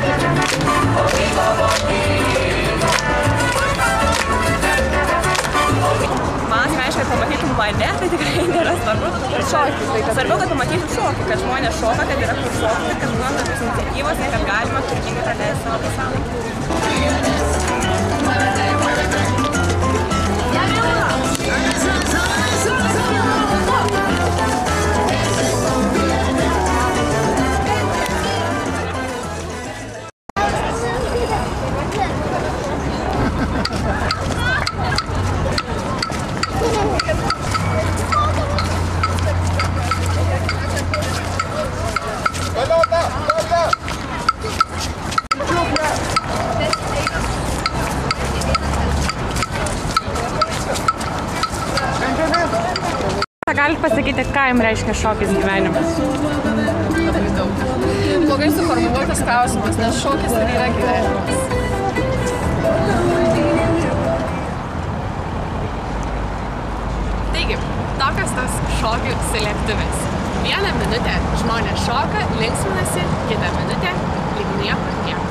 Man asmeniškai pamatytum bale, tai tikrai nėra svarbu. Svarbu, kad pamatytum šokį, kad žmonės šoka, kad yra kur šokti, kad būna tokios iniciatyvos, kad galima turtingai praleisti savo pasaulį. Galit pasakyti, ką jums reiškia šokis gyvenimas? Labai daug. Blogai suformuluotas klausimas, nes šokis ir yra gyvenimas. Taigi, tokios tos šokių selektyvės. Vieną minutę žmonės šoka, linksminasi, kitą minutę lyg niekur nieko.